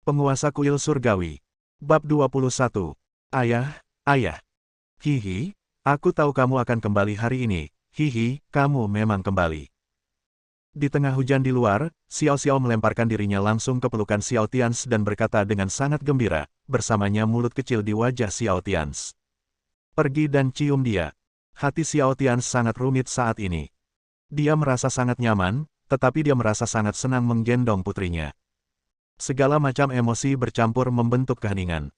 Penguasa kuil surgawi. Bab 21. Ayah, ayah. Hihi, aku tahu kamu akan kembali hari ini. Hihi, kamu memang kembali. Di tengah hujan di luar, Xiao Xiao melemparkan dirinya langsung ke pelukan Xiao Tians dan berkata dengan sangat gembira, bersamanya mulut kecil di wajah Xiao Tians. Pergi dan cium dia. Hati Xiao Tians sangat rumit saat ini. Dia merasa sangat nyaman, tetapi dia merasa sangat senang menggendong putrinya. Segala macam emosi bercampur membentuk keheningan.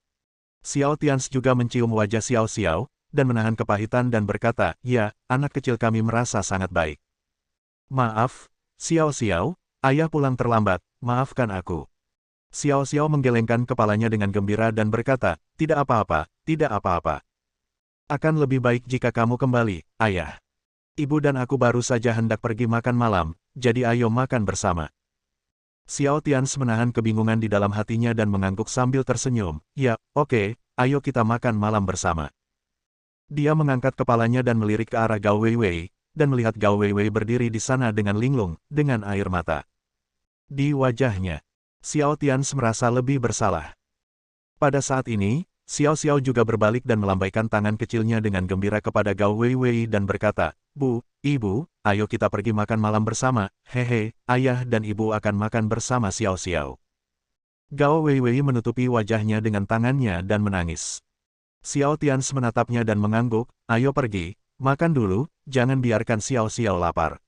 Xiao Tians juga mencium wajah Xiao Xiao, dan menahan kepahitan dan berkata, "Ya, anak kecil kami merasa sangat baik." "Maaf, Xiao Xiao, ayah pulang terlambat, maafkan aku." Xiao Xiao menggelengkan kepalanya dengan gembira dan berkata, "Tidak apa-apa, tidak apa-apa. Akan lebih baik jika kamu kembali, ayah. Ibu dan aku baru saja hendak pergi makan malam, jadi ayo makan bersama." Xiao Tians menahan kebingungan di dalam hatinya dan mengangguk sambil tersenyum. "Ya, oke, ayo kita makan malam bersama." Dia mengangkat kepalanya dan melirik ke arah Gao Weiwei, dan melihat Gao Weiwei berdiri di sana dengan linglung, dengan air mata di wajahnya. Xiao Tians merasa lebih bersalah. Pada saat ini, Xiao Xiao juga berbalik dan melambaikan tangan kecilnya dengan gembira kepada Gao Weiwei dan berkata, "Bu, Ibu, ayo kita pergi makan malam bersama, hehe, ayah dan ibu akan makan bersama Xiao Xiao." Gao Weiwei menutupi wajahnya dengan tangannya dan menangis. Xiao Tians menatapnya dan mengangguk, "Ayo pergi, makan dulu, jangan biarkan Xiao Xiao lapar."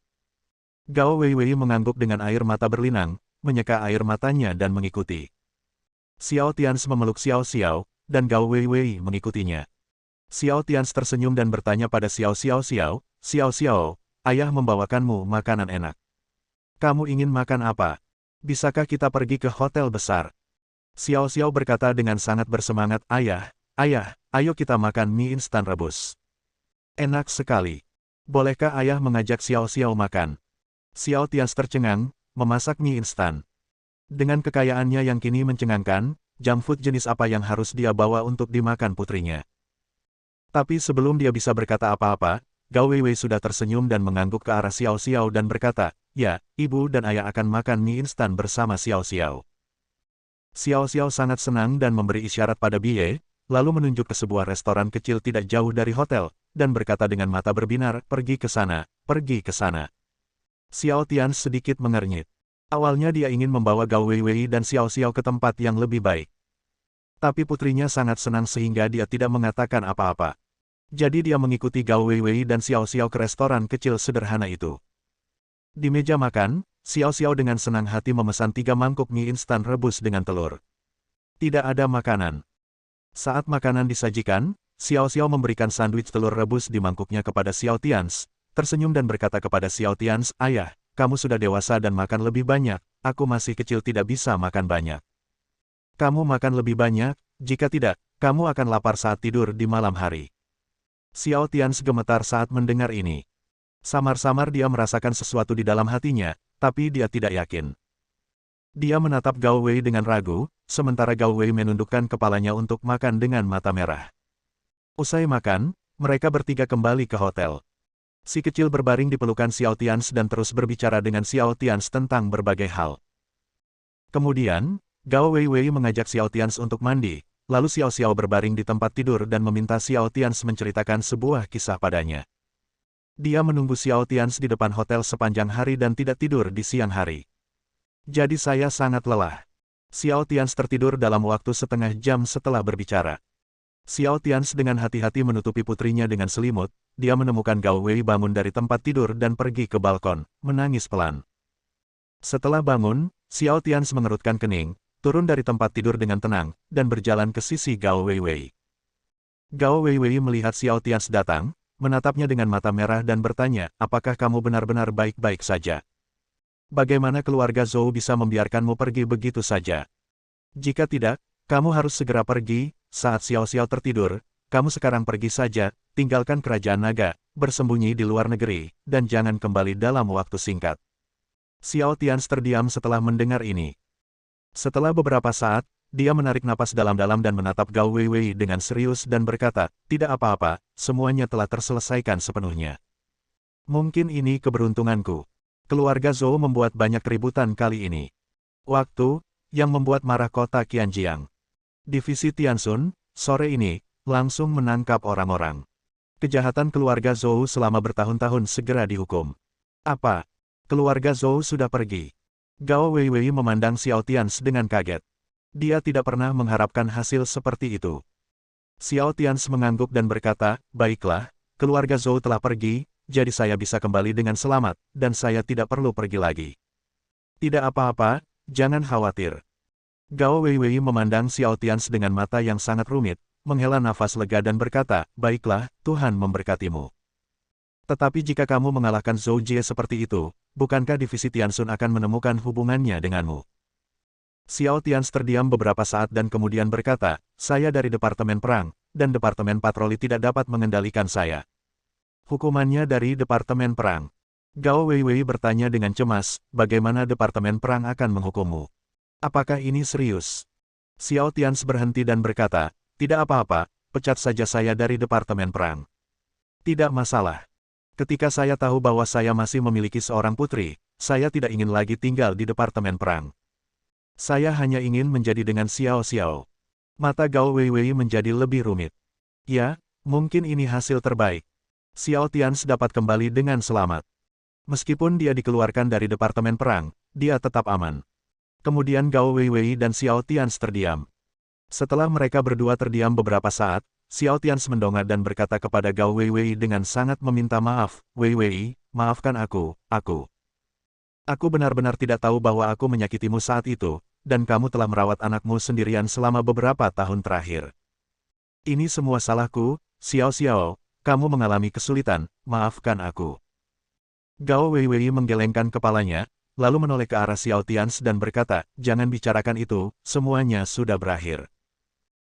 Gao Weiwei mengangguk dengan air mata berlinang, menyeka air matanya dan mengikuti. Xiao Tians memeluk Xiao Xiao, dan Gao Weiwei mengikutinya. Xiao Tians tersenyum dan bertanya pada Xiao Xiao, "Xiao Xiao, ayah membawakanmu makanan enak. Kamu ingin makan apa? Bisakah kita pergi ke hotel besar?" Xiao Xiao berkata dengan sangat bersemangat, "Ayah, ayo kita makan mie instan rebus. Enak sekali. Bolehkah ayah mengajak Xiao Xiao makan?" Xiao Tians tercengang, memasak mie instan. Dengan kekayaannya yang kini mencengangkan, junk food jenis apa yang harus dia bawa untuk dimakan putrinya. Tapi sebelum dia bisa berkata apa-apa, Gao Weiwei sudah tersenyum dan mengangguk ke arah Xiao Xiao dan berkata, "Ya, ibu dan ayah akan makan mie instan bersama Xiao Xiao." Xiao Xiao sangat senang dan memberi isyarat pada Bie, lalu menunjuk ke sebuah restoran kecil tidak jauh dari hotel, dan berkata dengan mata berbinar, "Pergi ke sana, pergi ke sana." Xiao Tians sedikit mengernyit. Awalnya dia ingin membawa Gao Weiwei dan Xiao Xiao ke tempat yang lebih baik. Tapi putrinya sangat senang sehingga dia tidak mengatakan apa-apa. Jadi dia mengikuti Gao Weiwei dan Xiao Xiao ke restoran kecil sederhana itu. Di meja makan, Xiao Xiao dengan senang hati memesan 3 mangkuk mie instan rebus dengan telur. Tidak ada makanan. Saat makanan disajikan, Xiao Xiao memberikan sandwich telur rebus di mangkuknya kepada Xiao Tians, tersenyum dan berkata kepada Xiao Tians, "Ayah, kamu sudah dewasa dan makan lebih banyak, aku masih kecil tidak bisa makan banyak. Kamu makan lebih banyak, jika tidak, kamu akan lapar saat tidur di malam hari." Xiao Tians gemetar saat mendengar ini. Samar-samar dia merasakan sesuatu di dalam hatinya, tapi dia tidak yakin. Dia menatap Gao Wei dengan ragu, sementara Gao Wei menundukkan kepalanya untuk makan dengan mata merah. Usai makan, mereka bertiga kembali ke hotel. Si kecil berbaring di pelukan Xiao Tians dan terus berbicara dengan Xiao Tians tentang berbagai hal. Kemudian, Gao Weiwei mengajak Xiao Tians untuk mandi, lalu Xiao Xiao berbaring di tempat tidur dan meminta Xiao Tians menceritakan sebuah kisah padanya. Dia menunggu Xiao Tians di depan hotel sepanjang hari dan tidak tidur di siang hari. "Jadi saya sangat lelah." Xiao Tians tertidur dalam waktu setengah jam setelah berbicara. Xiao Tians dengan hati-hati menutupi putrinya dengan selimut, dia menemukan Gao Wei bangun dari tempat tidur dan pergi ke balkon, menangis pelan. Setelah bangun, Xiao Tians mengerutkan kening, turun dari tempat tidur dengan tenang, dan berjalan ke sisi Gao Weiwei. Gao Weiwei melihat Xiao Tians datang, menatapnya dengan mata merah dan bertanya, "Apakah kamu benar-benar baik-baik saja? Bagaimana keluarga Zhou bisa membiarkanmu pergi begitu saja? Jika tidak, kamu harus segera pergi." Saat Xiao Xiao tertidur, "Kamu sekarang pergi saja, tinggalkan kerajaan naga, bersembunyi di luar negeri, dan jangan kembali dalam waktu singkat." Xiao Tians terdiam setelah mendengar ini. Setelah beberapa saat, dia menarik napas dalam-dalam dan menatap Gao Weiwei dengan serius dan berkata, "Tidak apa-apa, semuanya telah terselesaikan sepenuhnya. Mungkin ini keberuntunganku. Keluarga Zhou membuat banyak keributan kali ini. Waktu, yang membuat marah kota Qianjiang. Divisi Tianxun, sore ini, langsung menangkap orang-orang. Kejahatan keluarga Zhou selama bertahun-tahun segera dihukum. Apa? Keluarga Zhou sudah pergi. Gao Weiwei memandang Xiao Tians dengan kaget. Dia tidak pernah mengharapkan hasil seperti itu. Xiao Tians mengangguk dan berkata, baiklah, keluarga Zhou telah pergi, jadi saya bisa kembali dengan selamat, dan saya tidak perlu pergi lagi. Tidak apa-apa, jangan khawatir. Gao Weiwei memandang Xiao Tians dengan mata yang sangat rumit, menghela nafas lega dan berkata, baiklah, Tuhan memberkatimu. Tetapi jika kamu mengalahkan Zhou Jie seperti itu, bukankah divisi Tianxun akan menemukan hubungannya denganmu? Xiao Tians terdiam beberapa saat dan kemudian berkata, saya dari Departemen Perang, dan Departemen Patroli tidak dapat mengendalikan saya. Hukumannya dari Departemen Perang. Gao Weiwei bertanya dengan cemas, bagaimana Departemen Perang akan menghukummu? Apakah ini serius? Xiao Tians berhenti dan berkata, tidak apa-apa, pecat saja saya dari Departemen Perang. Tidak masalah. Ketika saya tahu bahwa saya masih memiliki seorang putri, saya tidak ingin lagi tinggal di Departemen Perang. Saya hanya ingin menjadi dengan Xiao Xiao. Mata Gao Weiwei menjadi lebih rumit. Ya, mungkin ini hasil terbaik. Xiao Tians dapat kembali dengan selamat. Meskipun dia dikeluarkan dari Departemen Perang, dia tetap aman. Kemudian Gao Weiwei dan Xiao Tians terdiam. Setelah mereka berdua terdiam beberapa saat, Xiao Tians mendongak dan berkata kepada Gao Weiwei dengan sangat meminta maaf, Weiwei, maafkan aku. Aku benar-benar tidak tahu bahwa aku menyakitimu saat itu, dan kamu telah merawat anakmu sendirian selama beberapa tahun terakhir. Ini semua salahku, Xiao Xiao, kamu mengalami kesulitan, maafkan aku. Gao Weiwei menggelengkan kepalanya, lalu menoleh ke arah Xiao Tians dan berkata, jangan bicarakan itu, semuanya sudah berakhir.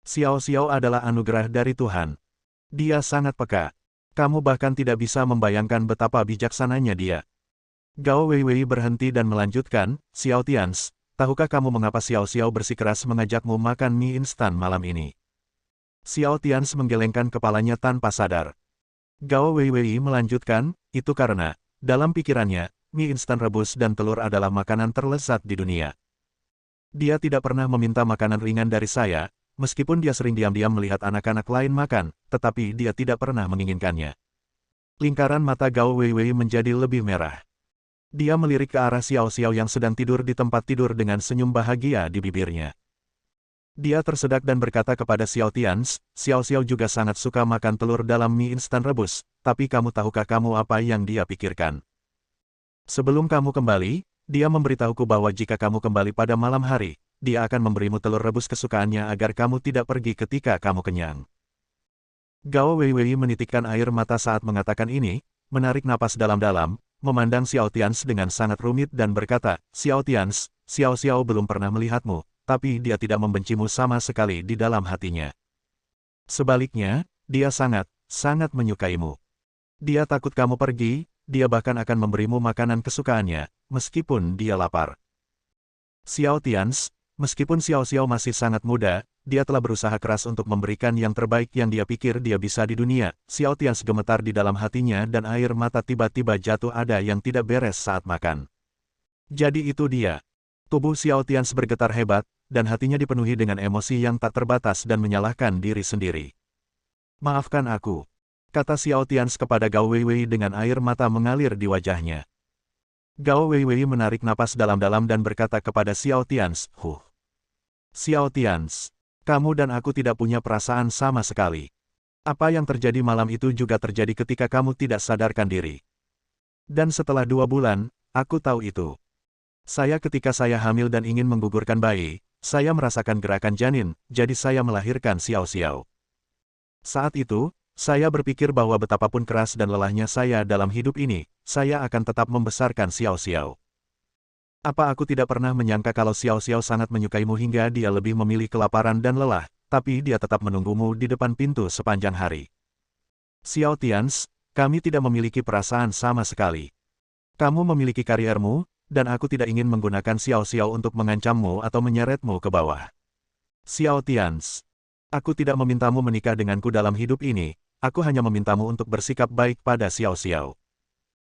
Xiao Xiao adalah anugerah dari Tuhan. Dia sangat peka. Kamu bahkan tidak bisa membayangkan betapa bijaksananya dia. Gao Weiwei berhenti dan melanjutkan, Xiao Tians, tahukah kamu mengapa Xiao Xiao bersikeras mengajakmu makan mie instan malam ini? Xiao Tians menggelengkan kepalanya tanpa sadar. Gao Weiwei melanjutkan, itu karena, dalam pikirannya, mie instan rebus dan telur adalah makanan terlezat di dunia. Dia tidak pernah meminta makanan ringan dari saya, meskipun dia sering diam-diam melihat anak-anak lain makan, tetapi dia tidak pernah menginginkannya. Lingkaran mata Gao Weiwei menjadi lebih merah. Dia melirik ke arah Xiao Xiao yang sedang tidur di tempat tidur dengan senyum bahagia di bibirnya. Dia tersedak dan berkata kepada Xiao Tians, Xiao Xiao juga sangat suka makan telur dalam mie instan rebus, tapi kamu tahukah kamu apa yang dia pikirkan? Sebelum kamu kembali, dia memberitahuku bahwa jika kamu kembali pada malam hari, dia akan memberimu telur rebus kesukaannya agar kamu tidak pergi ketika kamu kenyang. Gao Weiwei menitikkan air mata saat mengatakan ini, menarik napas dalam-dalam, memandang Xiao Tians dengan sangat rumit dan berkata, Xiao Tians, Xiao Xiao belum pernah melihatmu, tapi dia tidak membencimu sama sekali di dalam hatinya. Sebaliknya, dia sangat menyukaimu. Dia takut kamu pergi, dia bahkan akan memberimu makanan kesukaannya, meskipun dia lapar. Xiao Tians, meskipun Xiao Xiao masih sangat muda, dia telah berusaha keras untuk memberikan yang terbaik yang dia pikir dia bisa di dunia. Xiao Tians gemetar di dalam hatinya dan air mata tiba-tiba jatuh ada yang tidak beres saat makan. Jadi itu dia. Tubuh Xiao Tians bergetar hebat, dan hatinya dipenuhi dengan emosi yang tak terbatas dan menyalahkan diri sendiri. Maafkan aku, kata Xiao Tians kepada Gao Weiwei dengan air mata mengalir di wajahnya. Gao Weiwei menarik napas dalam-dalam dan berkata kepada Xiao Tians, Xiao Tians, kamu dan aku tidak punya perasaan sama sekali. Apa yang terjadi malam itu juga terjadi ketika kamu tidak sadarkan diri. Dan setelah 2 bulan, aku tahu itu. Ketika saya hamil dan ingin menggugurkan bayi, saya merasakan gerakan janin, jadi saya melahirkan Xiao Xiao. Saat itu, saya berpikir bahwa betapapun keras dan lelahnya saya dalam hidup ini, saya akan tetap membesarkan Xiao Xiao. Apa aku tidak pernah menyangka kalau Xiao Xiao sangat menyukaimu hingga dia lebih memilih kelaparan dan lelah, tapi dia tetap menunggumu di depan pintu sepanjang hari. Xiao Tians, kami tidak memiliki perasaan sama sekali. Kamu memiliki kariermu, dan aku tidak ingin menggunakan Xiao Xiao untuk mengancammu atau menyeretmu ke bawah. Xiao Tians, aku tidak memintamu menikah denganku dalam hidup ini, aku hanya memintamu untuk bersikap baik pada Xiao Xiao.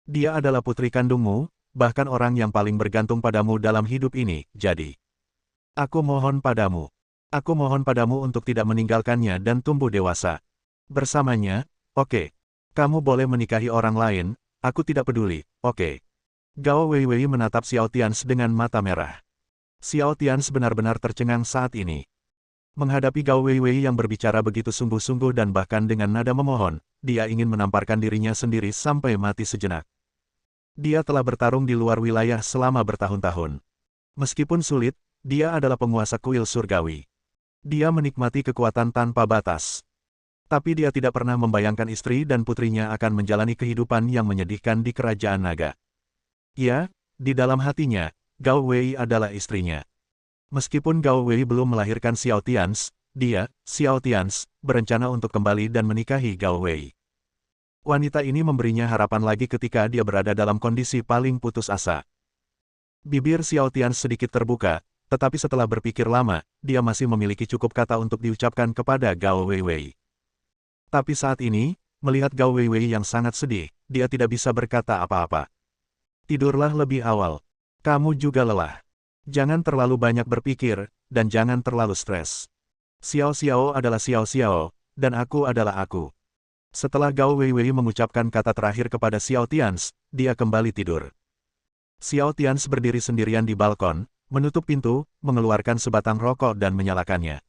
Dia adalah putri kandungmu, bahkan orang yang paling bergantung padamu dalam hidup ini, jadi Aku mohon padamu. Aku mohon padamu untuk tidak meninggalkannya dan tumbuh dewasa. Bersamanya, oke. Kamu boleh menikahi orang lain, aku tidak peduli, oke. Gao Weiwei menatap Xiao Tians dengan mata merah. Xiao Tians benar-benar tercengang saat ini. Menghadapi Gao Weiwei yang berbicara begitu sungguh-sungguh dan bahkan dengan nada memohon, dia ingin menamparkan dirinya sendiri sampai mati sejenak. Dia telah bertarung di luar wilayah selama bertahun-tahun. Meskipun sulit, dia adalah penguasa kuil surgawi. Dia menikmati kekuatan tanpa batas. Tapi dia tidak pernah membayangkan istri dan putrinya akan menjalani kehidupan yang menyedihkan di kerajaan naga. Ya, di dalam hatinya, Gao Wei adalah istrinya. Meskipun Gao Wei belum melahirkan Xiao Tians, dia, Xiao Tians, berencana untuk kembali dan menikahi Gao Wei. Wanita ini memberinya harapan lagi ketika dia berada dalam kondisi paling putus asa. Bibir Xiao Tians sedikit terbuka, tetapi setelah berpikir lama, dia masih memiliki cukup kata untuk diucapkan kepada Gao Weiwei. Tapi saat ini, melihat Gao Weiwei yang sangat sedih, dia tidak bisa berkata apa-apa. Tidurlah lebih awal. Kamu juga lelah. Jangan terlalu banyak berpikir, dan jangan terlalu stres. Xiao Xiao adalah Xiao Xiao, dan aku adalah aku. Setelah Gao Weiwei mengucapkan kata terakhir kepada Xiao Tians, dia kembali tidur. Xiao Tians berdiri sendirian di balkon, menutup pintu, mengeluarkan sebatang rokok dan menyalakannya.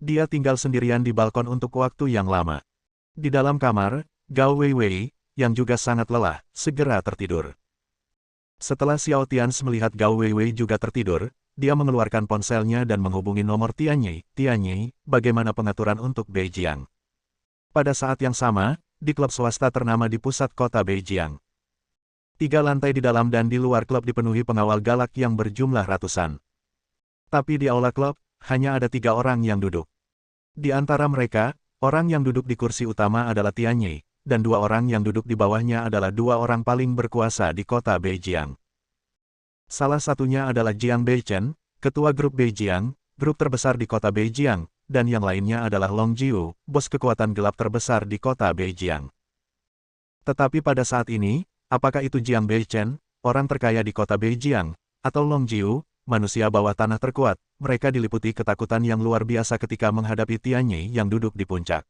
Dia tinggal sendirian di balkon untuk waktu yang lama. Di dalam kamar, Gao Weiwei, yang juga sangat lelah, segera tertidur. Setelah Xiao Tians melihat Gao Weiwei juga tertidur, dia mengeluarkan ponselnya dan menghubungi nomor Tianyi. Tianyi, bagaimana pengaturan untuk Beijiang? Pada saat yang sama, di klub swasta ternama di pusat kota Beijiang. 3 lantai di dalam dan di luar klub dipenuhi pengawal galak yang berjumlah ratusan. Tapi di aula klub, hanya ada 3 orang yang duduk. Di antara mereka, orang yang duduk di kursi utama adalah Tianyi, dan 2 orang yang duduk di bawahnya adalah 2 orang paling berkuasa di kota Beijiang. Salah satunya adalah Jiang Beichen, ketua grup Beijiang, grup terbesar di kota Beijiang, dan yang lainnya adalah Long Jiu, bos kekuatan gelap terbesar di kota Beijiang. Tetapi pada saat ini, apakah itu Jiang Beichen, orang terkaya di kota Beijiang, atau Long Jiu, manusia bawah tanah terkuat, mereka diliputi ketakutan yang luar biasa ketika menghadapi Tianyi yang duduk di puncak.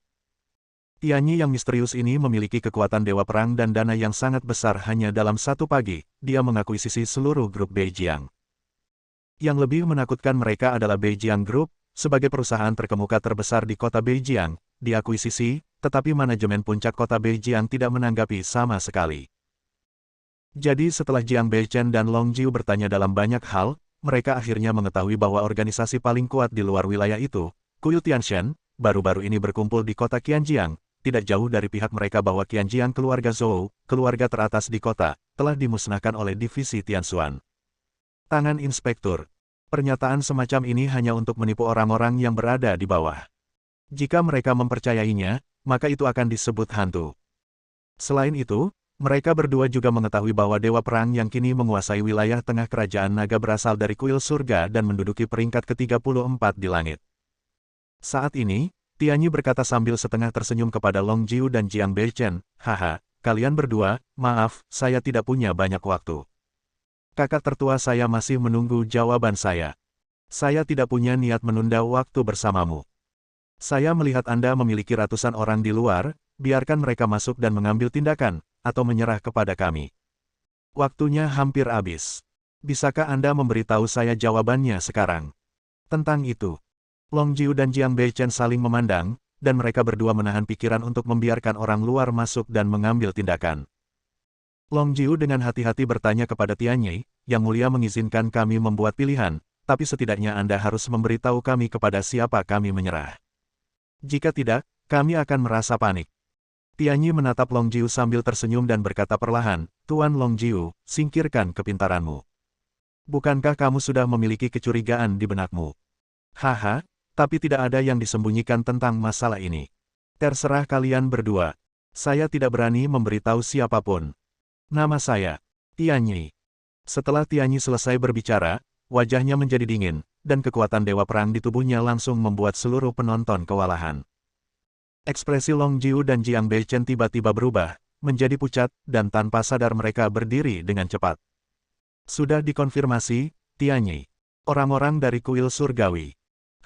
Tianyi yang misterius ini memiliki kekuatan dewa perang dan dana yang sangat besar hanya dalam satu pagi, dia mengakuisisi seluruh grup Beijiang. Yang lebih menakutkan mereka adalah Beijiang Group, sebagai perusahaan terkemuka terbesar di kota Beijiang, diakuisisi, tetapi manajemen puncak kota Beijiang tidak menanggapi sama sekali. Jadi setelah Jiang Beichen dan Long Jiu bertanya dalam banyak hal, mereka akhirnya mengetahui bahwa organisasi paling kuat di luar wilayah itu, Kuil Tianshan, baru-baru ini berkumpul di kota Qianjiang. Tidak jauh dari pihak mereka bahwa Qianjiang keluarga Zhou, keluarga teratas di kota, telah dimusnahkan oleh divisi Tianshuan. Tangan Inspektur. Pernyataan semacam ini hanya untuk menipu orang-orang yang berada di bawah. Jika mereka mempercayainya, maka itu akan disebut hantu. Selain itu, mereka berdua juga mengetahui bahwa Dewa Perang yang kini menguasai wilayah tengah kerajaan naga berasal dari kuil surga dan menduduki peringkat ke-34 di langit. Saat ini, Tianyi berkata sambil setengah tersenyum kepada Long Jiu dan Jiang Beichen, "Haha, kalian berdua, maaf, saya tidak punya banyak waktu. Kakak tertua saya masih menunggu jawaban saya. Saya tidak punya niat menunda waktu bersamamu. Saya melihat Anda memiliki ratusan orang di luar, biarkan mereka masuk dan mengambil tindakan, atau menyerah kepada kami. Waktunya hampir habis. Bisakah Anda memberitahu saya jawabannya sekarang?" Tentang itu, Long Jiu dan Jiang Beichen saling memandang, dan mereka berdua menahan pikiran untuk membiarkan orang luar masuk dan mengambil tindakan. Long Jiu dengan hati-hati bertanya kepada Tianyi, "Yang Mulia mengizinkan kami membuat pilihan, tapi setidaknya Anda harus memberitahu kami kepada siapa kami menyerah. Jika tidak, kami akan merasa panik." Tianyi menatap Long Jiu sambil tersenyum dan berkata perlahan, "Tuan Long Jiu, singkirkan kepintaranmu. Bukankah kamu sudah memiliki kecurigaan di benakmu? Haha. Tapi tidak ada yang disembunyikan tentang masalah ini. Terserah kalian berdua. Saya tidak berani memberitahu siapapun. Nama saya, Tianyi." Setelah Tianyi selesai berbicara, wajahnya menjadi dingin, dan kekuatan dewa perang di tubuhnya langsung membuat seluruh penonton kewalahan. Ekspresi Long Jiu dan Jiang Beichen tiba-tiba berubah, menjadi pucat, dan tanpa sadar mereka berdiri dengan cepat. "Sudah dikonfirmasi, Tianyi. Orang-orang dari kuil surgawi.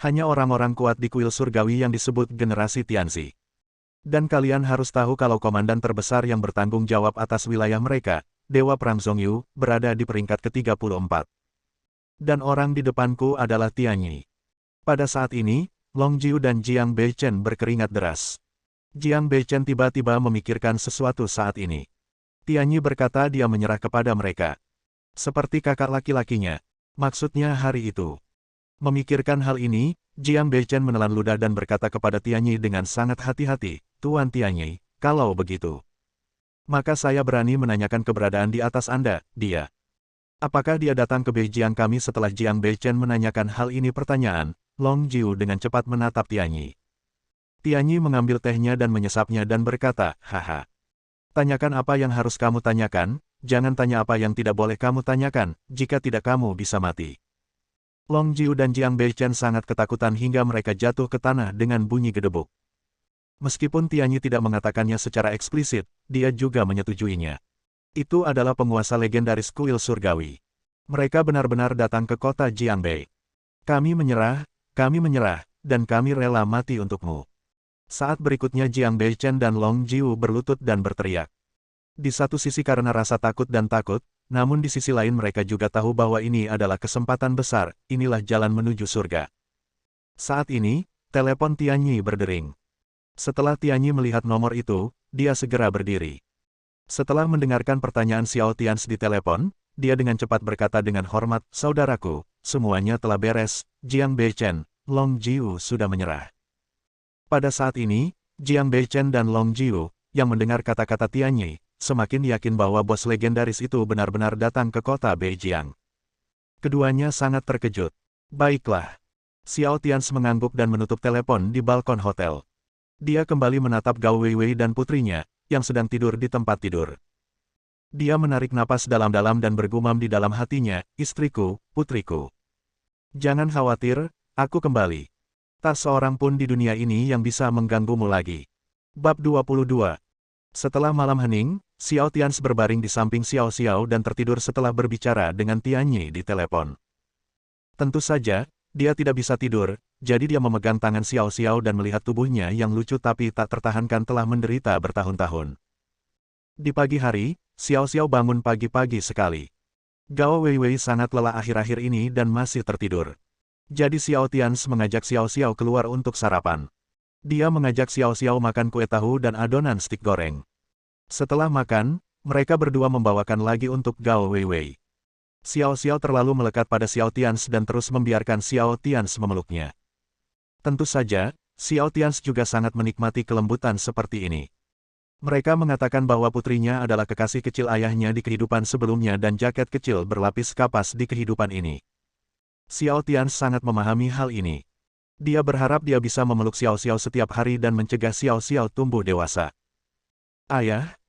Hanya orang-orang kuat di kuil surgawi yang disebut generasi Tianzi. Dan kalian harus tahu kalau komandan terbesar yang bertanggung jawab atas wilayah mereka, Dewa Perang Zhongyu, berada di peringkat ke-34. Dan orang di depanku adalah Tianyi. Pada saat ini, Long Jiu dan Jiang Beichen berkeringat deras. Jiang Beichen tiba-tiba memikirkan sesuatu saat ini. Tianyi berkata dia menyerah kepada mereka. Seperti kakak laki-lakinya. Maksudnya hari itu. Memikirkan hal ini, Jiang Beichen menelan ludah dan berkata kepada Tianyi dengan sangat hati-hati, Tuan Tianyi, kalau begitu, maka saya berani menanyakan keberadaan di atas Anda, dia. Apakah dia datang ke Beijiang kami setelah Jiang Beichen menanyakan hal ini pertanyaan, Long Jiu dengan cepat menatap Tianyi. Tianyi mengambil tehnya dan menyesapnya dan berkata, haha. Tanyakan apa yang harus kamu tanyakan, jangan tanya apa yang tidak boleh kamu tanyakan, jika tidak kamu bisa mati. Long Jiu dan Jiang Beichen sangat ketakutan hingga mereka jatuh ke tanah dengan bunyi gedebuk. Meskipun Tianyi tidak mengatakannya secara eksplisit, dia juga menyetujuinya. Itu adalah penguasa legendaris kuil surgawi. Mereka benar-benar datang ke kota Jiangbei. Kami menyerah, dan kami rela mati untukmu. Saat berikutnya Jiang Beichen dan Long Jiu berlutut dan berteriak. Di satu sisi karena rasa takut dan takut, namun di sisi lain mereka juga tahu bahwa ini adalah kesempatan besar, inilah jalan menuju surga. Saat ini, telepon Tianyi berdering. Setelah Tianyi melihat nomor itu, dia segera berdiri. Setelah mendengarkan pertanyaan Xiao Tians di telepon, dia dengan cepat berkata dengan hormat, saudaraku, semuanya telah beres, Jiang Beichen, Long Jiu sudah menyerah. Pada saat ini, Jiang Beichen dan Long Jiu, yang mendengar kata-kata Tianyi, semakin yakin bahwa bos legendaris itu benar-benar datang ke kota Beijiang. Keduanya sangat terkejut. Baiklah. Xiao Tians mengangguk dan menutup telepon di balkon hotel. Dia kembali menatap Gao Weiwei dan putrinya, yang sedang tidur di tempat tidur. Dia menarik napas dalam-dalam dan bergumam di dalam hatinya, istriku, putriku. Jangan khawatir, aku kembali. Tak seorang pun di dunia ini yang bisa mengganggumu lagi. Bab 22. Setelah malam hening, Xiao Tians berbaring di samping Xiao Xiao dan tertidur setelah berbicara dengan Tianyi di telepon. Tentu saja, dia tidak bisa tidur, jadi dia memegang tangan Xiao Xiao dan melihat tubuhnya yang lucu tapi tak tertahankan telah menderita bertahun-tahun. Di pagi hari, Xiao Xiao bangun pagi-pagi sekali. Gao Weiwei sangat lelah akhir-akhir ini dan masih tertidur. Jadi Xiao Tians mengajak Xiao Xiao keluar untuk sarapan. Dia mengajak Xiao Xiao makan kue tahu dan adonan stik goreng. Setelah makan, mereka berdua membawakan lagi untuk Gao Weiwei. Xiao Xiao terlalu melekat pada Xiao Tians dan terus membiarkan Xiao Tians memeluknya. Tentu saja, Xiao Tians juga sangat menikmati kelembutan seperti ini. Mereka mengatakan bahwa putrinya adalah kekasih kecil ayahnya di kehidupan sebelumnya dan jaket kecil berlapis kapas di kehidupan ini. Xiao Tians sangat memahami hal ini. Dia berharap dia bisa memeluk Xiao Xiao setiap hari dan mencegah Xiao Xiao tumbuh dewasa. Ayah,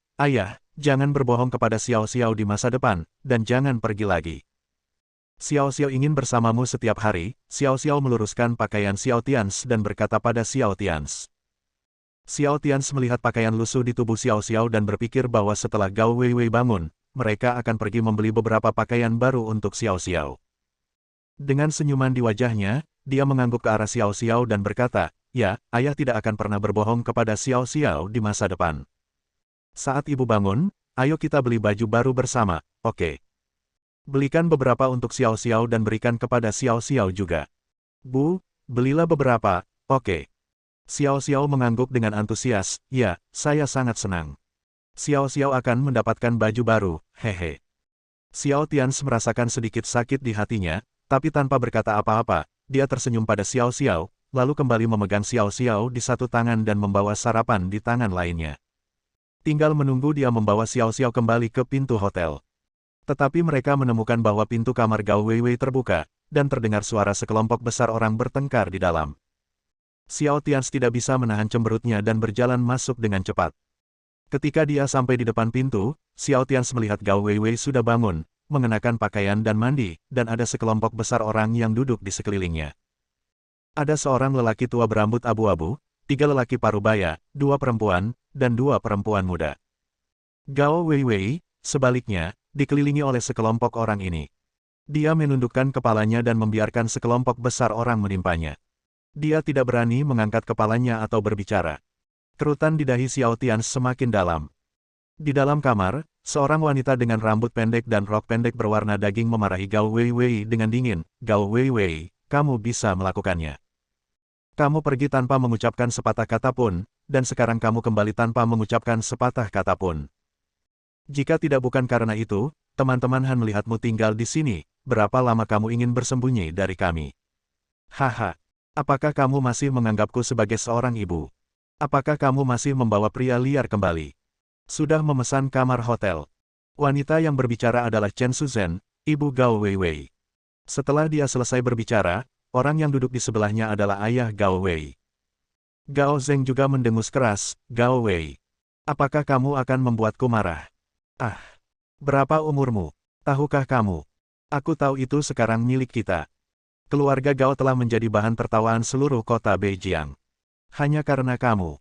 jangan berbohong kepada Xiao Xiao di masa depan, dan jangan pergi lagi. Xiao Xiao ingin bersamamu setiap hari. Xiao Xiao meluruskan pakaian Xiao Tians dan berkata pada Xiao Tians. Xiao Tians melihat pakaian lusuh di tubuh Xiao Xiao dan berpikir bahwa setelah Gao Weiwei bangun, mereka akan pergi membeli beberapa pakaian baru untuk Xiao Xiao. Dengan senyuman di wajahnya, dia mengangguk ke arah Xiao Xiao dan berkata, ya, ayah tidak akan pernah berbohong kepada Xiao Xiao di masa depan. Saat ibu bangun, ayo kita beli baju baru bersama, oke? Belikan beberapa untuk Xiao Xiao dan berikan kepada Xiao Xiao juga. Bu, belilah beberapa, oke? Xiao Xiao mengangguk dengan antusias, ya, saya sangat senang. Xiao Xiao akan mendapatkan baju baru, hehe. Xiao Tians merasakan sedikit sakit di hatinya, tapi tanpa berkata apa-apa, dia tersenyum pada Xiao Xiao, lalu kembali memegang Xiao Xiao di satu tangan dan membawa sarapan di tangan lainnya. Tinggal menunggu dia membawa Xiao Xiao kembali ke pintu hotel. Tetapi mereka menemukan bahwa pintu kamar Gao Weiwei terbuka, dan terdengar suara sekelompok besar orang bertengkar di dalam. Xiao Tians tidak bisa menahan cemberutnya dan berjalan masuk dengan cepat. Ketika dia sampai di depan pintu, Xiao Tians melihat Gao Weiwei sudah bangun, mengenakan pakaian dan mandi, dan ada sekelompok besar orang yang duduk di sekelilingnya. Ada seorang lelaki tua berambut abu-abu, 3 lelaki parubaya, 2 perempuan, dan 2 perempuan muda. Gao Weiwei, sebaliknya, dikelilingi oleh sekelompok orang ini. Dia menundukkan kepalanya dan membiarkan sekelompok besar orang menimpanya. Dia tidak berani mengangkat kepalanya atau berbicara. Kerutan di dahi Xiao Tian semakin dalam. Di dalam kamar, seorang wanita dengan rambut pendek dan rok pendek berwarna daging memarahi Gao Weiwei dengan dingin. Gao Weiwei, kamu bisa melakukannya. Kamu pergi tanpa mengucapkan sepatah kata pun, dan sekarang kamu kembali tanpa mengucapkan sepatah kata pun. Jika tidak bukan karena itu, teman-teman Han melihatmu tinggal di sini, berapa lama kamu ingin bersembunyi dari kami? Haha, apakah kamu masih menganggapku sebagai seorang ibu? Apakah kamu masih membawa pria liar kembali? Sudah memesan kamar hotel. Wanita yang berbicara adalah Chen Shuzhen, ibu Gao Weiwei. Setelah dia selesai berbicara, orang yang duduk di sebelahnya adalah ayah Gao Wei. Gao Zeng juga mendengus keras, Gao Wei. Apakah kamu akan membuatku marah? Ah, berapa umurmu? Tahukah kamu? Aku tahu itu sekarang milik kita. Keluarga Gao telah menjadi bahan tertawaan seluruh kota Beijing. Hanya karena kamu.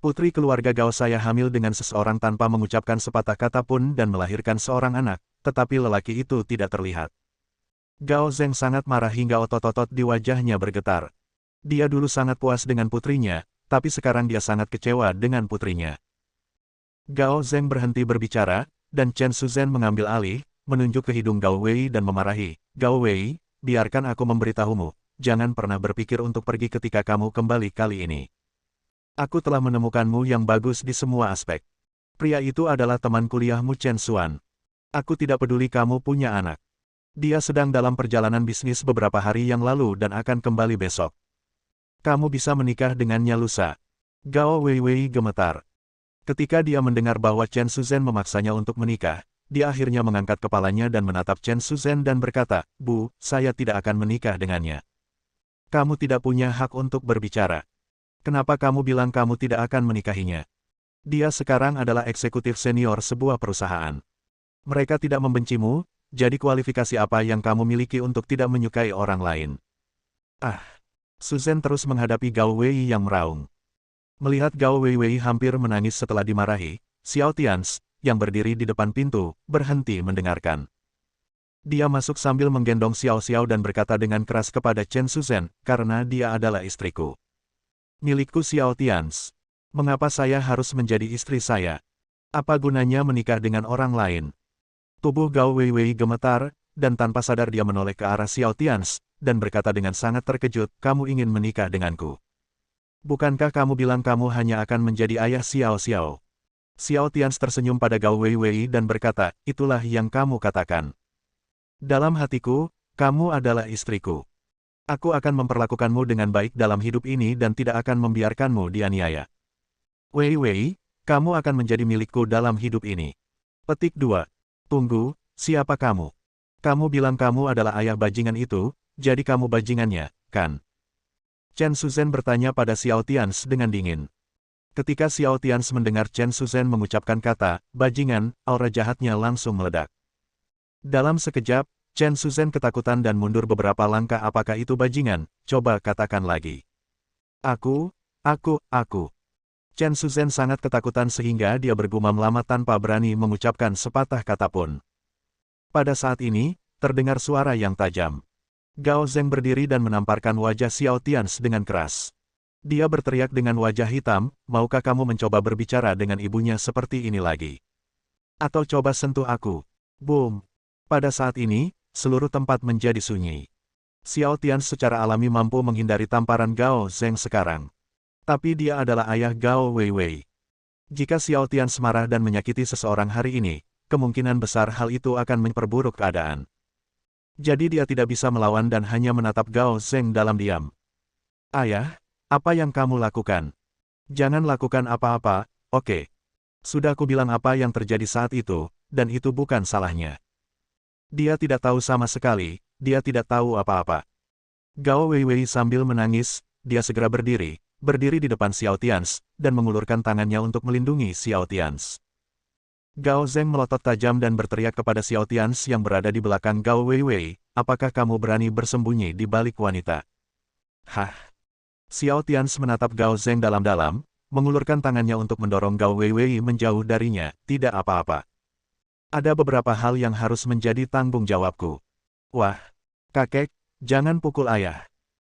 Putri keluarga Gao saya hamil dengan seseorang tanpa mengucapkan sepatah kata pun dan melahirkan seorang anak, tetapi lelaki itu tidak terlihat. Gao Zeng sangat marah hingga otot-otot di wajahnya bergetar. Dia dulu sangat puas dengan putrinya, tapi sekarang dia sangat kecewa dengan putrinya. Gao Zeng berhenti berbicara, dan Chen Shuzhen mengambil alih, menunjuk ke hidung Gao Wei dan memarahi, Gao Wei, biarkan aku memberitahumu, jangan pernah berpikir untuk pergi ketika kamu kembali kali ini. Aku telah menemukanmu yang bagus di semua aspek. Pria itu adalah teman kuliahmu Chen Xuan. Aku tidak peduli kamu punya anak. Dia sedang dalam perjalanan bisnis beberapa hari yang lalu dan akan kembali besok. Kamu bisa menikah dengannya lusa. Gao Weiwei gemetar. Ketika dia mendengar bahwa Chen Shuzhen memaksanya untuk menikah, dia akhirnya mengangkat kepalanya dan menatap Chen Shuzhen dan berkata, Bu, saya tidak akan menikah dengannya. Kamu tidak punya hak untuk berbicara. Kenapa kamu bilang kamu tidak akan menikahinya? Dia sekarang adalah eksekutif senior sebuah perusahaan. Mereka tidak membencimu, jadi kualifikasi apa yang kamu miliki untuk tidak menyukai orang lain? Ah, Shuzhen terus menghadapi Gao Wei yang meraung. Melihat Gao Weiwei hampir menangis setelah dimarahi, Xiao Tians, yang berdiri di depan pintu, berhenti mendengarkan. Dia masuk sambil menggendong Xiao Xiao dan berkata dengan keras kepada Chen Shuzhen, karena dia adalah istriku. Milikku Xiao Tians. Mengapa saya harus menjadi istri saya? Apa gunanya menikah dengan orang lain? Tubuh Gao Weiwei gemetar, dan tanpa sadar dia menoleh ke arah Xiao Tians, dan berkata dengan sangat terkejut, kamu ingin menikah denganku. Bukankah kamu bilang kamu hanya akan menjadi ayah Xiao Xiao? Xiao Tians tersenyum pada Gao Weiwei dan berkata, itulah yang kamu katakan. Dalam hatiku, kamu adalah istriku. Aku akan memperlakukanmu dengan baik dalam hidup ini dan tidak akan membiarkanmu dianiaya. Weiwei, kamu akan menjadi milikku dalam hidup ini. Petik 2. Tunggu, siapa kamu? Kamu bilang kamu adalah ayah bajingan itu, jadi kamu bajingannya, kan? Chen Shuzhen bertanya pada Xiao Tians dengan dingin. Ketika Xiao Tians mendengar Chen Shuzhen mengucapkan kata, bajingan, aura jahatnya langsung meledak. Dalam sekejap, Chen Shuzhen ketakutan dan mundur beberapa langkah. Apakah itu bajingan? Coba katakan lagi. Aku. Chen Shuzhen sangat ketakutan sehingga dia bergumam lama tanpa berani mengucapkan sepatah kata pun. Pada saat ini, terdengar suara yang tajam. Gao Zeng berdiri dan menamparkan wajah Xiao Tians dengan keras. Dia berteriak dengan wajah hitam, maukah kamu mencoba berbicara dengan ibunya seperti ini lagi? Atau coba sentuh aku? Boom! Pada saat ini, seluruh tempat menjadi sunyi. Xiao Tians secara alami mampu menghindari tamparan Gao Zeng sekarang. Tapi dia adalah ayah Gao Weiwei. Jika Xiao Tians marah dan menyakiti seseorang hari ini, kemungkinan besar hal itu akan memperburuk keadaan. Jadi dia tidak bisa melawan dan hanya menatap Gao Zeng dalam diam. Ayah, apa yang kamu lakukan? Jangan lakukan apa-apa, oke? Sudah aku bilang apa yang terjadi saat itu, dan itu bukan salahnya. Dia tidak tahu sama sekali, dia tidak tahu apa-apa. Gao Weiwei sambil menangis, dia segera berdiri di depan Xiao Tians, dan mengulurkan tangannya untuk melindungi Xiao Tians. Gao Zeng melotot tajam dan berteriak kepada Xiao Tians yang berada di belakang Gao Weiwei, apakah kamu berani bersembunyi di balik wanita? Hah? Xiao Tians menatap Gao Zeng dalam-dalam, mengulurkan tangannya untuk mendorong Gao Weiwei menjauh darinya, tidak apa-apa. Ada beberapa hal yang harus menjadi tanggung jawabku. Wah, kakek, jangan pukul ayah.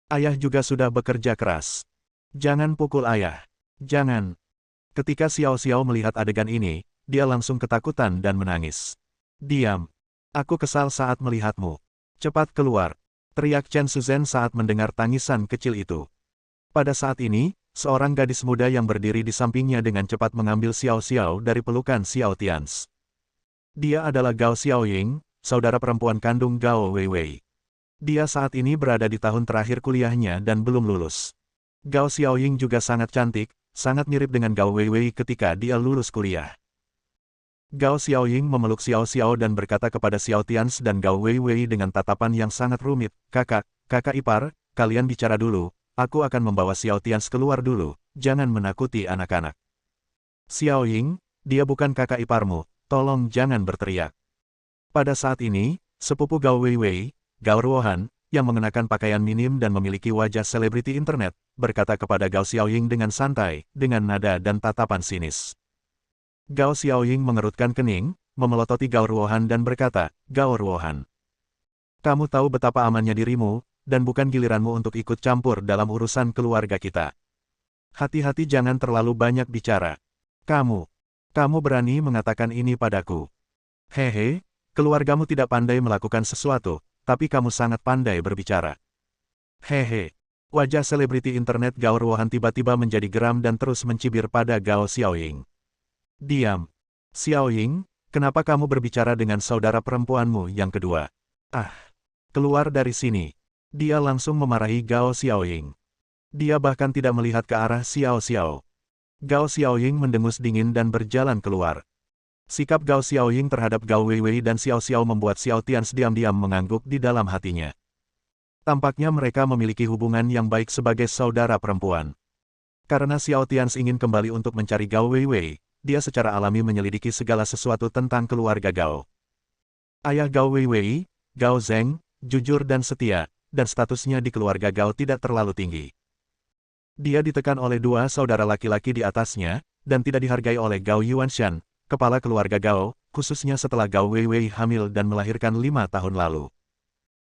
Ayah juga sudah bekerja keras. Jangan pukul ayah. Jangan. Ketika Xiao Xiao melihat adegan ini, dia langsung ketakutan dan menangis. Diam. Aku kesal saat melihatmu. Cepat keluar. Teriak Chen Shuzhen saat mendengar tangisan kecil itu. Pada saat ini, seorang gadis muda yang berdiri di sampingnya dengan cepat mengambil Xiao Xiao dari pelukan Xiao Tians. Dia adalah Gao Xiaoying, saudara perempuan kandung Gao Weiwei. Dia saat ini berada di tahun terakhir kuliahnya dan belum lulus. Gao Xiaoying juga sangat cantik, sangat mirip dengan Gao Weiwei ketika dia lulus kuliah. Gao Xiaoying memeluk Xiao Xiao dan berkata kepada Xiao Tians dan Gao Weiwei dengan tatapan yang sangat rumit, kakak ipar, kalian bicara dulu, aku akan membawa Xiao Tians keluar dulu, jangan menakuti anak-anak. Xiaoying, dia bukan kakak iparmu, tolong jangan berteriak. Pada saat ini, sepupu Gao Weiwei, Gao Ruohan, yang mengenakan pakaian minim dan memiliki wajah selebriti internet, berkata kepada Gao Xiaoying dengan santai, dengan nada dan tatapan sinis. Gao Xiaoying mengerutkan kening, memelototi Gao Ruohan dan berkata, Gao Ruohan, kamu tahu betapa amannya dirimu, dan bukan giliranmu untuk ikut campur dalam urusan keluarga kita. Hati-hati jangan terlalu banyak bicara. Kamu berani mengatakan ini padaku. Hehe, keluargamu tidak pandai melakukan sesuatu, tapi kamu sangat pandai berbicara. Hehe. Wajah selebriti internet Gao Ruohan tiba-tiba menjadi geram dan terus mencibir pada Gao Xiaoying. Diam. Xiaoying, kenapa kamu berbicara dengan saudara perempuanmu yang kedua? Ah, keluar dari sini. Dia langsung memarahi Gao Xiaoying. Dia bahkan tidak melihat ke arah Xiao Xiao. Gao Xiaoying mendengus dingin dan berjalan keluar. Sikap Gao Xiaoying terhadap Gao Weiwei dan Xiao Xiao membuat Xiao Tians diam-diam mengangguk di dalam hatinya. Tampaknya mereka memiliki hubungan yang baik sebagai saudara perempuan. Karena Xiao Tians ingin kembali untuk mencari Gao Weiwei, dia secara alami menyelidiki segala sesuatu tentang keluarga Gao. Ayah Gao Weiwei, Gao Zheng, jujur dan setia, dan statusnya di keluarga Gao tidak terlalu tinggi. Dia ditekan oleh dua saudara laki-laki di atasnya, dan tidak dihargai oleh Gao Yuanshan, kepala keluarga Gao, khususnya setelah Gao Weiwei hamil dan melahirkan 5 tahun lalu.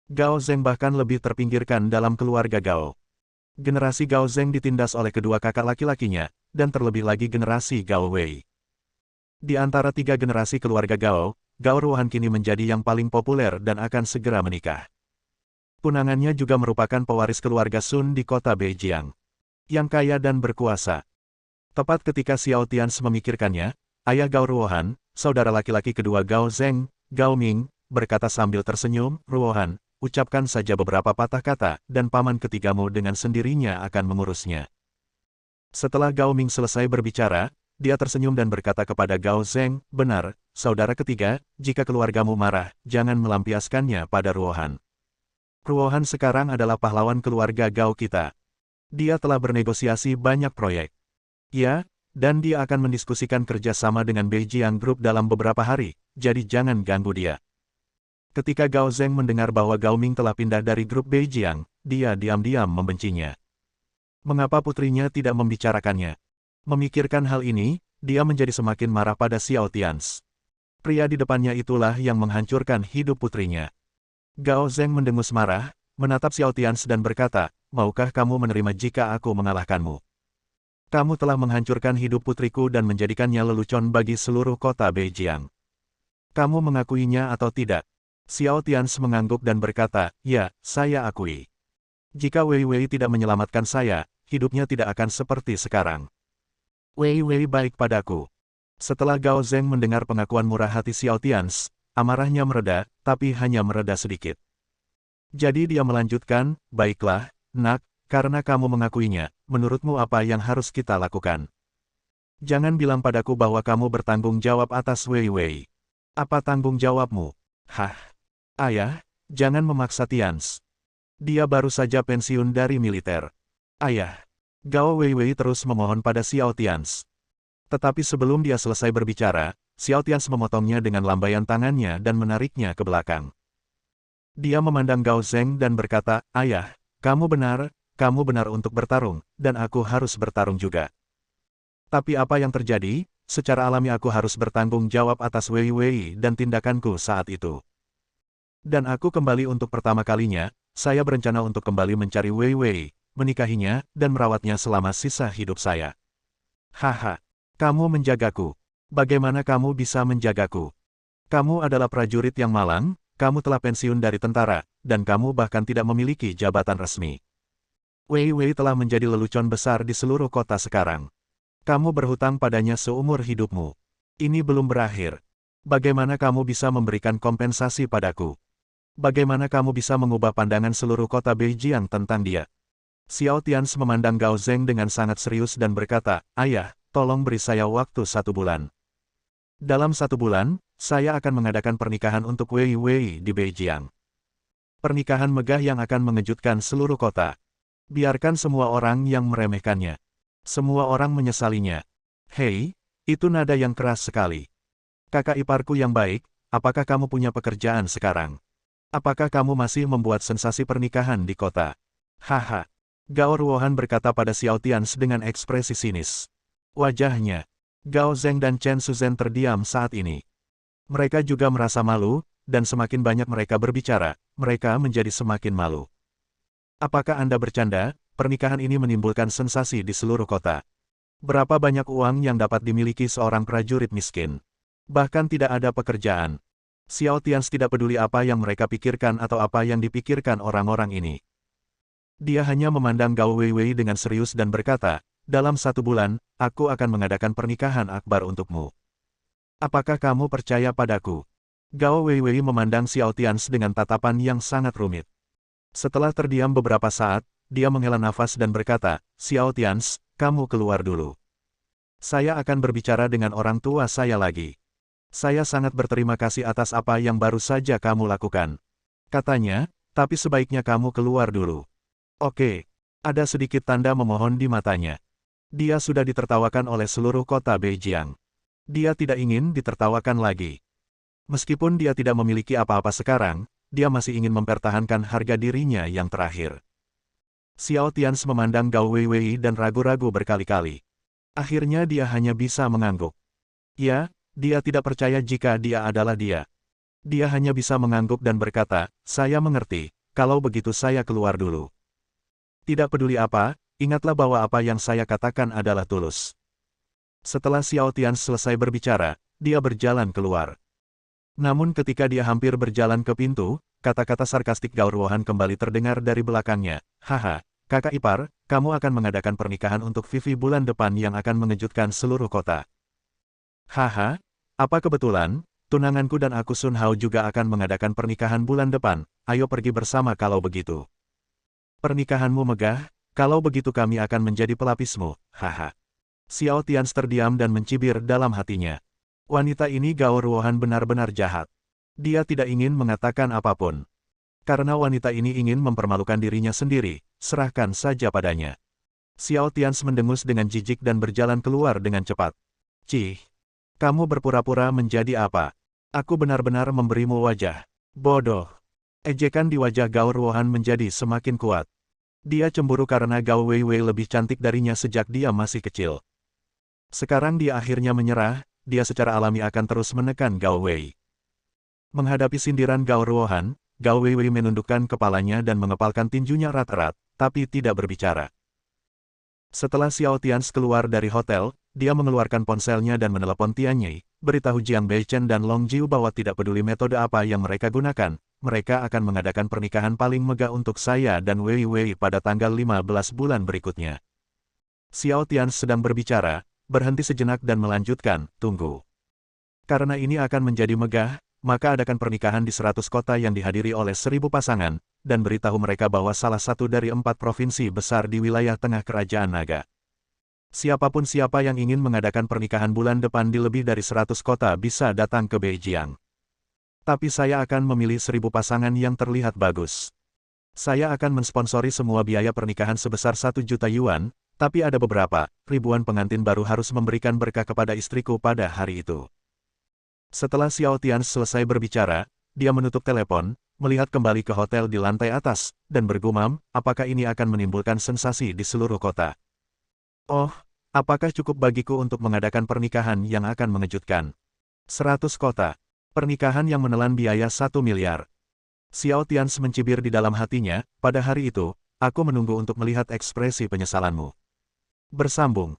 Gao Zheng bahkan lebih terpinggirkan dalam keluarga Gao. Generasi Gao Zheng ditindas oleh kedua kakak laki-lakinya, dan terlebih lagi generasi Gao Wei. Di antara 3 generasi keluarga Gao, Gao Ruohan kini menjadi yang paling populer dan akan segera menikah. Punangannya juga merupakan pewaris keluarga Sun di kota Beijing, yang kaya dan berkuasa. Tepat ketika Xiao Tians memikirkannya, ayah Gao Ruohan, saudara laki-laki kedua Gao Zheng, Gao Ming, berkata sambil tersenyum, Ruohan, ucapkan saja beberapa patah kata, dan paman ketigamu dengan sendirinya akan mengurusnya. Setelah Gao Ming selesai berbicara, dia tersenyum dan berkata kepada Gao Zheng, benar, saudara ketiga, jika keluargamu marah, jangan melampiaskannya pada Ruohan. Ruohan sekarang adalah pahlawan keluarga Gao kita. Dia telah bernegosiasi banyak proyek. Ya, dan dia akan mendiskusikan kerjasama dengan Beijing Group dalam beberapa hari, jadi jangan ganggu dia. Ketika Gao Zheng mendengar bahwa Gao Ming telah pindah dari grup Beijing, dia diam-diam membencinya. Mengapa putrinya tidak membicarakannya? Memikirkan hal ini, dia menjadi semakin marah pada Xiao Tians. Pria di depannya itulah yang menghancurkan hidup putrinya. Gao Zheng mendengus marah, menatap Xiao Tians dan berkata, maukah kamu menerima jika aku mengalahkanmu? Kamu telah menghancurkan hidup putriku dan menjadikannya lelucon bagi seluruh kota Beijing. Kamu mengakuinya atau tidak? Xiao Tians mengangguk dan berkata, ya, saya akui. Jika Wei Wei tidak menyelamatkan saya, hidupnya tidak akan seperti sekarang. Wei Wei baik padaku. Setelah Gao Zheng mendengar pengakuan murah hati Xiao Tians, amarahnya mereda, tapi hanya mereda sedikit. Jadi dia melanjutkan, baiklah, nak, karena kamu mengakuinya, menurutmu apa yang harus kita lakukan? Jangan bilang padaku bahwa kamu bertanggung jawab atas Wei Wei. Apa tanggung jawabmu? Hah? Ayah, jangan memaksa Tians. Dia baru saja pensiun dari militer. Ayah. Gao Weiwei terus memohon pada Xiao Tians. Tetapi sebelum dia selesai berbicara, Xiao Tians memotongnya dengan lambaian tangannya dan menariknya ke belakang. Dia memandang Gao Zheng dan berkata, ayah, kamu benar untuk bertarung, dan aku harus bertarung juga. Tapi apa yang terjadi? Secara alami aku harus bertanggung jawab atas Wei Wei dan tindakanku saat itu. Dan aku kembali untuk pertama kalinya, saya berencana untuk kembali mencari Wei Wei, menikahinya, dan merawatnya selama sisa hidup saya. Haha, kamu menjagaku. Bagaimana kamu bisa menjagaku? Kamu adalah prajurit yang malang, kamu telah pensiun dari tentara, dan kamu bahkan tidak memiliki jabatan resmi. Wei Wei telah menjadi lelucon besar di seluruh kota sekarang. Kamu berhutang padanya seumur hidupmu. Ini belum berakhir. Bagaimana kamu bisa memberikan kompensasi padaku? Bagaimana kamu bisa mengubah pandangan seluruh kota Beijing tentang dia? Xiao Tians memandang Gao Zheng dengan sangat serius dan berkata, Ayah, tolong beri saya waktu 1 bulan. Dalam 1 bulan, saya akan mengadakan pernikahan untuk Wei Wei di Beijing. Pernikahan megah yang akan mengejutkan seluruh kota. Biarkan semua orang yang meremehkannya. Semua orang menyesalinya. Hei, itu nada yang keras sekali. Kakak iparku yang baik, apakah kamu punya pekerjaan sekarang? Apakah kamu masih membuat sensasi pernikahan di kota? Haha. Gao Ruohan berkata pada Xiao Tians dengan ekspresi sinis. Wajahnya. Gao Zheng dan Chen Shuzhen terdiam saat ini. Mereka juga merasa malu, dan semakin banyak mereka berbicara, mereka menjadi semakin malu. Apakah Anda bercanda? Pernikahan ini menimbulkan sensasi di seluruh kota. Berapa banyak uang yang dapat dimiliki seorang prajurit miskin? Bahkan tidak ada pekerjaan. Xiao Tians tidak peduli apa yang mereka pikirkan atau apa yang dipikirkan orang-orang ini. Dia hanya memandang Gao Weiwei dengan serius dan berkata, dalam 1 bulan, aku akan mengadakan pernikahan akbar untukmu. Apakah kamu percaya padaku? Gao Weiwei memandang Xiao Tians dengan tatapan yang sangat rumit. Setelah terdiam beberapa saat, dia menghela nafas dan berkata, Xiao Tians, kamu keluar dulu. Saya akan berbicara dengan orang tua saya lagi. Saya sangat berterima kasih atas apa yang baru saja kamu lakukan. Katanya, tapi sebaiknya kamu keluar dulu. Oke. Ada sedikit tanda memohon di matanya. Dia sudah ditertawakan oleh seluruh kota Beijing. Dia tidak ingin ditertawakan lagi. Meskipun dia tidak memiliki apa-apa sekarang, dia masih ingin mempertahankan harga dirinya yang terakhir. Xiao Tians memandang Gao Weiwei dan ragu-ragu berkali-kali. Akhirnya dia hanya bisa mengangguk. Ya, dia tidak percaya jika dia adalah dia. Dia hanya bisa mengangguk dan berkata, saya mengerti, kalau begitu saya keluar dulu. Tidak peduli apa, ingatlah bahwa apa yang saya katakan adalah tulus. Setelah Xiao Tians selesai berbicara, dia berjalan keluar. Namun ketika dia hampir berjalan ke pintu, kata-kata sarkastik Gao Ruohan kembali terdengar dari belakangnya. Haha, kakak ipar, kamu akan mengadakan pernikahan untuk Vivi bulan depan yang akan mengejutkan seluruh kota. Haha, apa kebetulan, tunanganku dan aku Sun Hao juga akan mengadakan pernikahan bulan depan, ayo pergi bersama kalau begitu. Pernikahanmu megah, kalau begitu kami akan menjadi pelapismu, haha. Xiao Tians terdiam dan mencibir dalam hatinya. Wanita ini Gao Ruohan benar-benar jahat. Dia tidak ingin mengatakan apapun. Karena wanita ini ingin mempermalukan dirinya sendiri, serahkan saja padanya. Xiao Tians mendengus dengan jijik dan berjalan keluar dengan cepat. Cih. Kamu berpura-pura menjadi apa? Aku benar-benar memberimu wajah. Bodoh. Ejekan di wajah Gao Ruohan menjadi semakin kuat. Dia cemburu karena Gao Weiwei lebih cantik darinya sejak dia masih kecil. Sekarang dia akhirnya menyerah, dia secara alami akan terus menekan Gao Wei. Menghadapi sindiran Gao Ruohan, Gao Weiwei menundukkan kepalanya dan mengepalkan tinjunya erat-erat, tapi tidak berbicara. Setelah Xiao Tians keluar dari hotel, dia mengeluarkan ponselnya dan menelepon Tianyi, beritahu Jiang Beichen dan Long Jiu bahwa tidak peduli metode apa yang mereka gunakan, mereka akan mengadakan pernikahan paling megah untuk saya dan Wei Wei pada tanggal 15 bulan berikutnya. Xiao Tians sedang berbicara, berhenti sejenak dan melanjutkan, tunggu. Karena ini akan menjadi megah, maka adakan pernikahan di 100 kota yang dihadiri oleh 1000 pasangan, dan beritahu mereka bahwa salah satu dari 4 provinsi besar di wilayah tengah kerajaan naga. Siapapun siapa yang ingin mengadakan pernikahan bulan depan di lebih dari 100 kota bisa datang ke Beijing. Tapi saya akan memilih 1000 pasangan yang terlihat bagus. Saya akan mensponsori semua biaya pernikahan sebesar 1 juta yuan, tapi ada beberapa, ribuan pengantin baru harus memberikan berkah kepada istriku pada hari itu. Setelah Xiao Tians selesai berbicara, dia menutup telepon, melihat kembali ke hotel di lantai atas, dan bergumam, apakah ini akan menimbulkan sensasi di seluruh kota. Oh, apakah cukup bagiku untuk mengadakan pernikahan yang akan mengejutkan? 100 kota. Pernikahan yang menelan biaya 1 miliar. Xiao Tians mencibir di dalam hatinya, pada hari itu, aku menunggu untuk melihat ekspresi penyesalanmu. Bersambung.